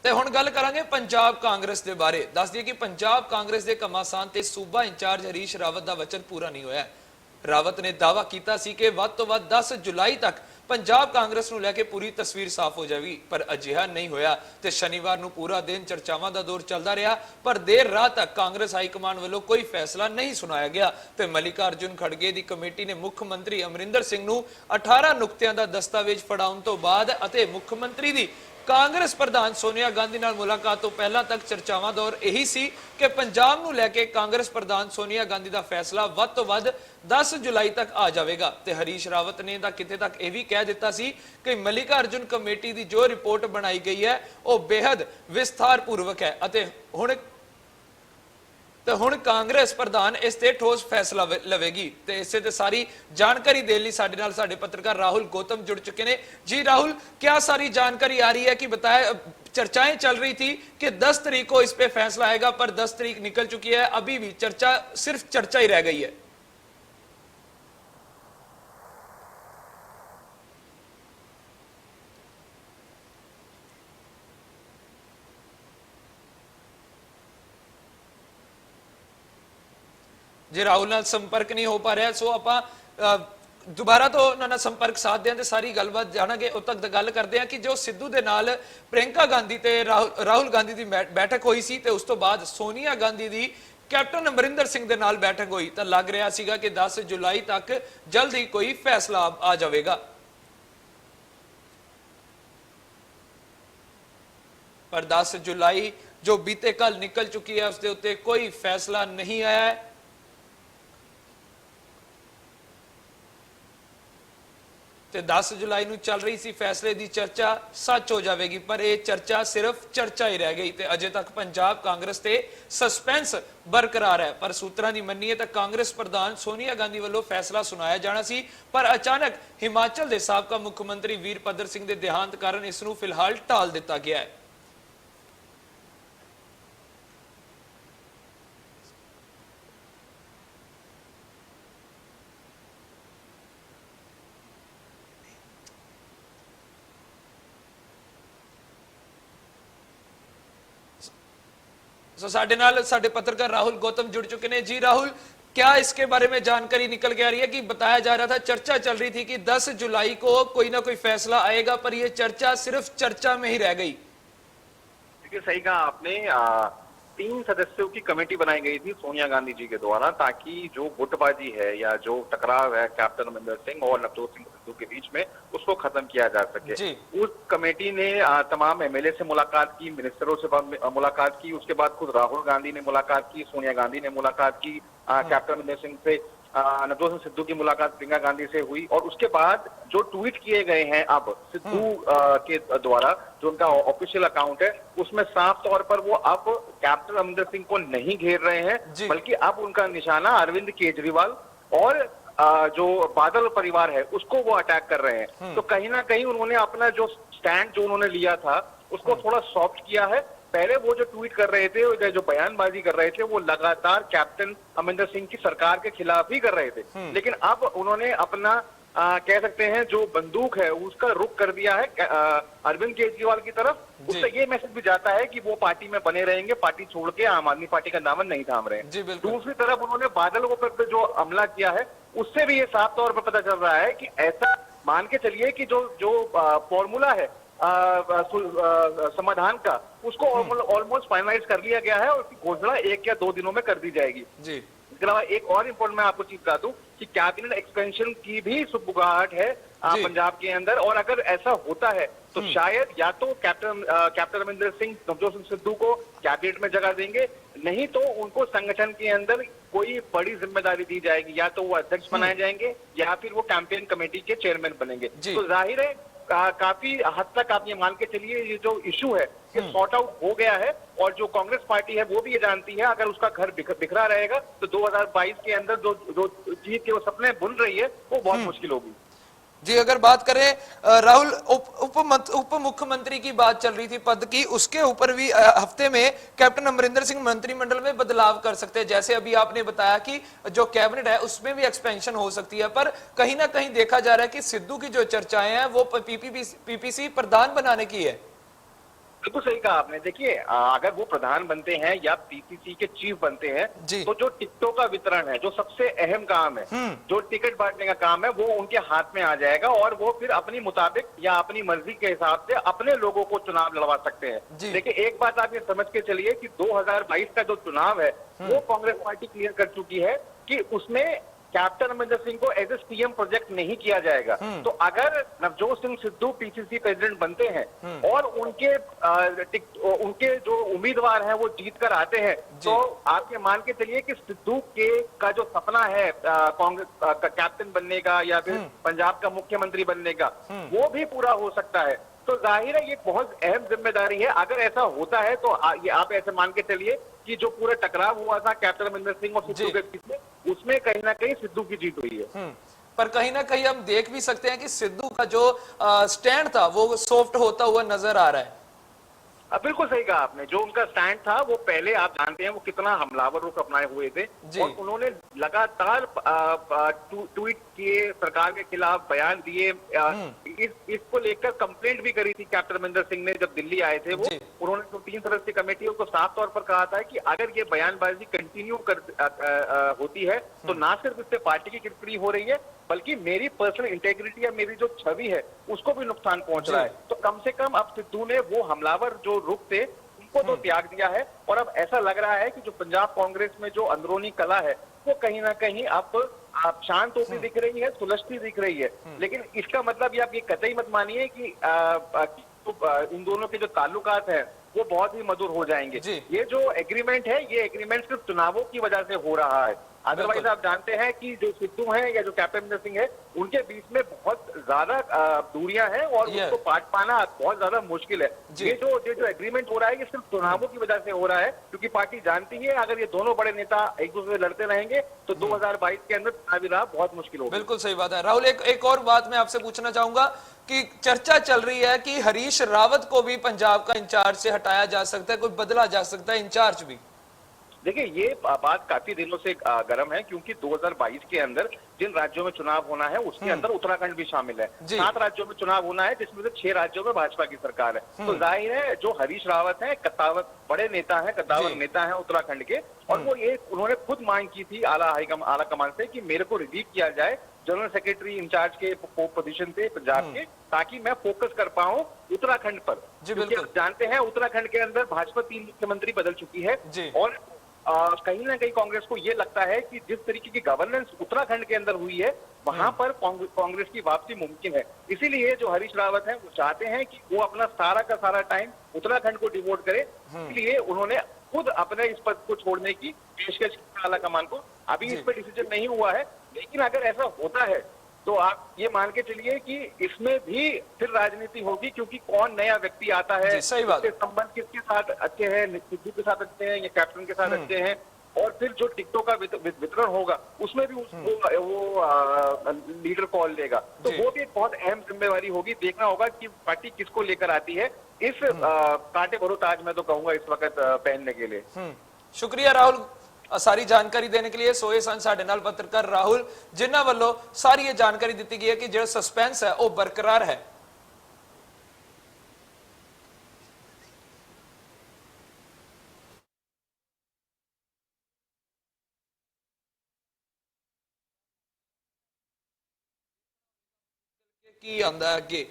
ਤੇ ਹੁਣ ਗੱਲ ਕਰਾਂਗੇ ਪੰਜਾਬ ਕਾਂਗਰਸ ਦੇ ਬਾਰੇ। ਦੱਸ ਦਈਏ ਕਿ ਪੰਜਾਬ ਕਾਂਗਰਸ ਦੇ ਘਮਾਸਾਨ ਤੇ ਸੂਬਾ ਇੰਚਾਰਜ ਹਰੀਸ਼ ਰਾਵਤ ਦਾ ਵਚਨ ਪੂਰਾ ਨਹੀਂ ਹੋਇਆ। ਰਾਵਤ ਨੇ ਦਾਅਵਾ ਕੀਤਾ ਸੀ ਕਿ ਵੱਧ ਤੋਂ ਵੱਧ 10 ਜੁਲਾਈ ਤੱਕ ਪੰਜਾਬ ਕਾਂਗਰਸ ਨੂੰ ਲੈ ਕੇ ਪੂਰੀ ਤਸਵੀਰ ਸਾਫ਼ ਹੋ ਜਾਵੇਗੀ, ਪਰ ਅਜਿਹਾ ਨਹੀਂ ਹੋਇਆ ਤੇ ਸ਼ਨੀਵਾਰ ਨੂੰ ਪੂਰਾ ਦਿਨ ਚਰਚਾਵਾਂ ਦਾ ਦੌਰ ਚੱਲਦਾ ਰਿਹਾ, ਪਰ ਦੇਰ ਰਾਤ ਤੱਕ ਕਾਂਗਰਸ ਹਾਈ ਕਮਾਂਡ ਵੱਲੋਂ ਕੋਈ ਫੈਸਲਾ ਨਹੀਂ ਸੁਣਾਇਆ ਗਿਆ ਤੇ ਮਲਿਕਾਰਜੁਨ ਖੜਗੇ ਦੀ ਕਮੇਟੀ ਨੇ ਮੁੱਖ ਮੰਤਰੀ ਅਮਰਿੰਦਰ ਸਿੰਘ ਨੂੰ 18 ਨੁਕਤਿਆਂ ਦਾ ਦਸਤਾਵੇਜ਼ ਫੜਾਉਣ ਤੋਂ ਬਾਅਦ ਅਤੇ ਮੁੱਖ ਮੰਤਰੀ ਦੀ ਕਾਂਗਰਸ ਪ੍ਰਧਾਨ ਸੋਨੀਆ ਗਾਂਧੀ ਨਾਲ ਮੁਲਾਕਾਤ ਤੋਂ ਪਹਿਲਾਂ ਤੱਕ ਚਰਚਾਵਾਂ ਦੌਰ ਇਹੀ ਸੀ ਕਿ ਪੰਜਾਬ ਨੂੰ ਲੈ ਕੇ ਕਾਂਗਰਸ ਪ੍ਰਧਾਨ ਸੋਨੀਆ ਗਾਂਧੀ ਦਾ ਫੈਸਲਾ ਵੱਧ ਤੋਂ ਵੱਧ 10 ਜੁਲਾਈ ਤੱਕ ਆ ਜਾਵੇਗਾ ਤੇ ਹਰੀਸ਼ ਰਾਵਤ ਨੇ ਤਾਂ ਕਿਤੇ ਤੱਕ ਇਹ ਵੀ ਕਹਿ ਦਿੱਤਾ ਸੀ ਕਿ ਮਲਿਕਾਰਜੁਨ ਕਮੇਟੀ ਦੀ ਜੋ ਰਿਪੋਰਟ ਬਣਾਈ ਗਈ ਹੈ ਉਹ ਬੇहद ਵਿਸਥਾਰਪੂਰਵਕ ਹੈ ਅਤੇ ਹੁਣ ਕਾਂਗਰਸ ਪ੍ਰਧਾਨ ਇਸ ਤੇ ਠੋਸ ਫੈਸਲਾ ਲਵੇਗੀ ਤੇ ਇਸੇ ਤੇ ਸਾਰੀ ਜਾਣਕਾਰੀ ਦੇਣ ਲਈ ਸਾਡੇ ਨਾਲ ਸਾਡੇ ਪੱਤਰਕਾਰ राहुल गौतम जुड़ चुके हैं। जी राहुल, क्या सारी जानकारी आ रही है कि बताया चर्चाएं चल रही थी कि 10 तारीख को इस पे फैसला आएगा, पर 10 तारीख निकल चुकी है, अभी भी चर्चा सिर्फ चर्चा ही रह गई है। ਜੇ ਰਾਹੁਲ ਨਾਲ ਸੰਪਰਕ ਨਹੀਂ ਹੋ ਪਾ ਰਿਹਾ ਸੋ ਆਪਾਂ ਦੁਬਾਰਾ ਤੋਂ ਉਹਨਾਂ ਨਾਲ ਸੰਪਰਕ ਸਾਧਦੇ ਹਾਂ ਤੇ ਸਾਰੀ ਗੱਲਬਾਤ ਜਾਣਾਂਗੇ। ਉਦ ਤੱਕ ਗੱਲ ਕਰਦੇ ਹਾਂ ਕਿ ਜੋ ਸਿੱਧੂ ਦੇ ਨਾਲ ਪ੍ਰਿਯੰਕਾ ਗਾਂਧੀ ਤੇ ਰਾਹੁਲ ਗਾਂਧੀ ਦੀ ਬੈਠਕ ਹੋਈ ਸੀ ਤੇ ਉਸ ਤੋਂ ਬਾਅਦ ਸੋਨੀਆ ਗਾਂਧੀ ਦੀ ਕੈਪਟਨ ਅਮਰਿੰਦਰ ਸਿੰਘ ਦੇ ਨਾਲ ਬੈਠਕ ਹੋਈ ਤਾਂ ਲੱਗ ਰਿਹਾ ਸੀਗਾ ਕਿ 10 ਜੁਲਾਈ ਤੱਕ ਜਲਦ ਹੀ ਕੋਈ ਫੈਸਲਾ ਆ ਜਾਵੇਗਾ, ਪਰ 10 ਜੁਲਾਈ ਜੋ ਬੀਤੇ ਕੱਲ ਨਿਕਲ ਚੁੱਕੀ ਹੈ ਉਸ ਦੇ ਉੱਤੇ ਕੋਈ ਫੈਸਲਾ ਨਹੀਂ ਆਇਆ ਹੈ। ਤੇ 10 ਜੁਲਾਈ ਨੂੰ ਚੱਲ ਰਹੀ ਸੀ ਫੈਸਲੇ ਦੀ ਚਰਚਾ ਸੱਚ ਹੋ ਜਾਵੇਗੀ, ਪਰ ਇਹ ਚਰਚਾ ਸਿਰਫ ਚਰਚਾ ਹੀ ਰਹਿ ਗਈ ਤੇ ਅਜੇ ਤੱਕ ਪੰਜਾਬ ਕਾਂਗਰਸ ਤੇ ਸਸਪੈਂਸ ਬਰਕਰਾਰ ਹੈ। ਪਰ ਸੂਤਰਾਂ ਦੀ ਮੰਨੀਏ ਤਾਂ ਕਾਂਗਰਸ ਪ੍ਰਧਾਨ ਸੋਨੀਆ ਗਾਂਧੀ ਵੱਲੋਂ ਫੈਸਲਾ ਸੁਣਾਇਆ ਜਾਣਾ ਸੀ, ਪਰ ਅਚਾਨਕ ਹਿਮਾਚਲ ਦੇ ਸਾਬਕਾ ਮੁੱਖ ਮੰਤਰੀ ਵੀਰਭੱਦਰ ਸਿੰਘ ਦੇ ਦੇਹਾਂਤ ਕਾਰਨ ਇਸ ਨੂੰ ਫਿਲਹਾਲ ਟਾਲ ਦਿੱਤਾ ਗਿਆ ਹੈ। तो साडे नाल साडे पत्रकार राहुल गौतम जुड़ चुके हैं। जी राहुल, क्या इसके बारे में जानकारी निकल के आ रही है कि बताया जा रहा था, चर्चा चल रही थी कि 10 जुलाई को कोई ना कोई फैसला आएगा, पर यह चर्चा सिर्फ चर्चा में ही रह गई। देखिए, सही कहा आपने। 3 सदस्यों की कमेटी बनाई गई थी सोनिया गांधी जी के द्वारा, ताकि जो गुटबाजी है या जो टकराव है कैप्टन अमरिंदर सिंह और नवजोत सिंह सिद्धू के बीच में, उसको खत्म किया जा सके। उस कमेटी ने तमाम एमएलए से मुलाकात की, मिनिस्टरों से मुलाकात की, उसके बाद खुद राहुल गांधी ने मुलाकात की, सोनिया गांधी ने मुलाकात की, कैप्टन अमरिंदर सिंह से नवजोत सिंह सिद्धू की मुलाकात प्रियंका गांधी से हुई और उसके बाद जो ट्वीट किए गए हैं अब सिद्धू के द्वारा, जो उनका ऑफिशियल अकाउंट है, उसमें साफ तौर पर वो अब कैप्टन अमरिंदर सिंह को नहीं घेर रहे हैं, बल्कि अब उनका निशाना अरविंद केजरीवाल और जो बादल परिवार है उसको वो अटैक कर रहे हैं। तो कहीं ना कहीं उन्होंने अपना जो स्टैंड जो उन्होंने लिया था उसको थोड़ा सॉफ्ट किया है। पहले वो जो ट्वीट कर रहे थे, जो बयानबाजी कर रहे थे, वो लगातार कैप्टन अमरिंदर सिंह की सरकार के खिलाफ ही कर रहे थे, लेकिन अब उन्होंने अपना कह सकते हैं जो बंदूक है उसका रुख कर दिया है अरविंद केजरीवाल की तरफ। उससे ये मैसेज भी जाता है कि वो पार्टी में बने रहेंगे, पार्टी छोड़ के आम आदमी पार्टी का दामन नहीं थाम रहे हैं। दूसरी तरफ उन्होंने बादल को पर जो हमला किया है उससे भी ये साफ तौर पर पता चल रहा है कि ऐसा मान के चलिए कि जो फॉर्मूला है समाधान का, उसको ऑलमोस्ट फाइनलाइज कर लिया गया है और उसकी घोषणा 1 या 2 दिनों में कर दी जाएगी। इसके अलावा एक और इम्पोर्टेंट मैं आपको चीज बता दूं कि कैबिनेट एक्सपेंशन की भी सुगबुगाहट है पंजाब के अंदर, और अगर ऐसा होता है तो शायद या तो कैप्टन अमरिंदर सिंह नवजोत सिंह सिद्धू को कैबिनेट में जगह देंगे, नहीं तो उनको संगठन के अंदर कोई बड़ी जिम्मेदारी दी जाएगी, या तो वो अध्यक्ष बनाए जाएंगे या फिर वो कैंपेन कमेटी के चेयरमैन बनेंगे। तो जाहिर है काफी हद तक आप ये मान के चलिए ये जो इशू है ये सॉर्ट आउट हो गया है, और जो कांग्रेस पार्टी है वो भी ये जानती है अगर उसका घर बिखरा रहेगा तो 2022 के अंदर जो जीत के वो सपने बुन रही है वो बहुत मुश्किल होगी। जी, अगर बात करें राहुल, उप मुख्यमंत्री की बात चल रही थी पद की, उसके ऊपर भी हफ्ते में कैप्टन अमरिंदर सिंह मंत्रिमंडल में बदलाव कर सकते हैं। जैसे अभी आपने बताया कि जो कैबिनेट है उसमें भी एक्सपेंशन हो सकती है, पर कहीं ना कहीं देखा जा रहा है कि सिद्धू की जो चर्चाएं हैं वो पीपीसी प्रधान बनाने की है। बिल्कुल सही कहा आपने। देखिए अगर वो प्रधान बनते हैं या पीसीसी के चीफ बनते हैं, जी। तो जो टिकटों का वितरण है, जो सबसे अहम काम है, जो टिकट बांटने का काम है, वो उनके हाथ में आ जाएगा और वो फिर अपनी मुताबिक या अपनी मर्जी के हिसाब से अपने लोगों को चुनाव लड़वा सकते हैं। जी। देखिए एक बात आप ये समझ के चलिए कि 2022 का जो चुनाव है वो कांग्रेस पार्टी क्लियर कर चुकी है कि उसमें कैप्टन अमरिंदर सिंह को एज ए सीएम प्रोजेक्ट नहीं किया जाएगा। तो अगर नवजोत सिंह सिद्धू पीसीसी प्रेसिडेंट बनते हैं और उनके जो उम्मीदवार हैं वो जीत कर आते हैं, तो आप ये मान के चलिए कि सिद्धू के का जो सपना है कांग्रेस का कैप्टन बनने का या फिर पंजाब का मुख्यमंत्री बनने का, वो भी पूरा हो सकता है। तो जाहिर है ये बहुत अहम जिम्मेदारी है। अगर ऐसा होता है तो ये आप ऐसे मान के चलिए कि जो पूरा टकराव हुआ था कैप्टन अमरिंदर सिंह और सिद्धू के बीच में, उसमें कहीं ना कहीं सिद्धू की जीत हुई है। पर कहीं ना कहीं हम देख भी सकते हैं कि सिद्धू का जो स्टैंड था वो सॉफ्ट होता हुआ नजर आ रहा है। बिल्कुल सही कहा आपने। जो उनका स्टैंड था वो पहले आप जानते हैं वो कितना हमलावर रुख अपनाए हुए थे और उन्होंने लगातार ट्वीट किए, सरकार के खिलाफ बयान दिए। इसको लेकर कंप्लेंट भी करी थी कैप्टन अमरिंदर सिंह ने जब दिल्ली आए थे। वो उन्होंने तो 3 सदस्यीय कमेटियों को साफ तौर पर कहा था कि अगर ये बयानबाजी कंटिन्यू होती है तो ना सिर्फ इससे पार्टी की किरकिरी हो रही है बल्कि मेरी पर्सनल इंटेग्रिटी या मेरी जो छवि है उसको भी नुकसान पहुंच रहा है। तो कम से कम अब सिद्धू ने वो हमलावर जो रुख थे उनको तो त्याग दिया है और अब ऐसा लग रहा है कि जो पंजाब कांग्रेस में जो अंदरूनी कला है वो कहीं ना कहीं अब शांत होती दिख रही है, सुलझती दिख रही है। लेकिन इसका मतलब ये आप ये कतई मत मानिए कि इन दोनों के जो ताल्लुकात हैं वो बहुत ही मधुर हो जाएंगे। ये जो एग्रीमेंट है, ये एग्रीमेंट सिर्फ चुनावों की वजह से हो रहा है। अदरवाइज आप जानते हैं कि जो सिद्धू हैं या जो कैप्टन अमरिंदर सिंह है, उनके बीच में बहुत ज्यादा दूरियां हैं और उसको पाट पाना बहुत ज्यादा मुश्किल है। ये जो एग्रीमेंट हो रहा है ये सिर्फ चुनावों की वजह से हो रहा है क्योंकि पार्टी जानती है अगर ये दोनों बड़े नेता एक दूसरे से लड़ते रहेंगे तो 2022 के अंदर चुनावी राह बहुत मुश्किल होगी। बिल्कुल सही बात है। राहुल, एक और बात मैं आपसे पूछना चाहूंगा कि चर्चा चल रही है कि हरीश रावत को भी पंजाब का इंचार्ज से हटाया जा सकता है, कोई बदला जा सकता है इंचार्ज भी। देखिए ये बात काफी दिनों से गर्म है क्योंकि 2022 के अंदर जिन राज्यों में चुनाव होना है उसके अंदर उत्तराखंड भी शामिल है। 7 राज्यों में चुनाव होना है जिसमें से 6 राज्यों में भाजपा की सरकार है। तो जाहिर है जो हरीश रावत है कद्दावर बड़े नेता है, कद्दावर नेता है उत्तराखंड के, और वो ये उन्होंने खुद मांग की थी आला कमान से कि मेरे को रिलीव किया जाए जनरल सेक्रेटरी इंचार्ज के पोजीशन से पंजाब के, ताकि मैं फोकस कर पाऊं उत्तराखंड पर। क्योंकि आप जानते हैं उत्तराखंड के अंदर भाजपा 3 मुख्यमंत्री बदल चुकी है और कहीं ना कहीं कांग्रेस को ये लगता है कि जिस तरीके की गवर्नेंस उत्तराखंड के अंदर हुई है वहां पर कांग्रेस की वापसी मुमकिन है। इसीलिए जो हरीश रावत हैं वो चाहते हैं कि वो अपना सारा का सारा टाइम उत्तराखंड को डिवोट करे। इसलिए उन्होंने खुद अपने इस पद को छोड़ने की पेशकश की आला कमान को। अभी इस पर डिसीजन नहीं हुआ है, लेकिन अगर ऐसा होता है तो आप ये मान के चलिए कि इसमें भी फिर राजनीति होगी क्योंकि कौन नया व्यक्ति आता है, इसके संबंध किसके साथ अच्छे हैं, सिद्धू के साथ अच्छे हैं या कैप्टन के साथ अच्छे हैं, और फिर जो टिकटों का वितरण होगा उसमें भी वो लीडर कॉल लेगा। तो वो भी एक बहुत अहम जिम्मेवारी होगी। देखना होगा कि पार्टी किसको लेकर आती है इस कांटे भरो ताज मैं तो कहूंगा इस वक्त पहनने के लिए। शुक्रिया राहुल सारी जानकारी देने के लिए। सोए सन साडे नाल पत्रकार राहुल जिन्हां वल्लों सारी ये जानकारी दी गई है कि जो सस्पेंस है वो बरकरार है। की आंदा अगे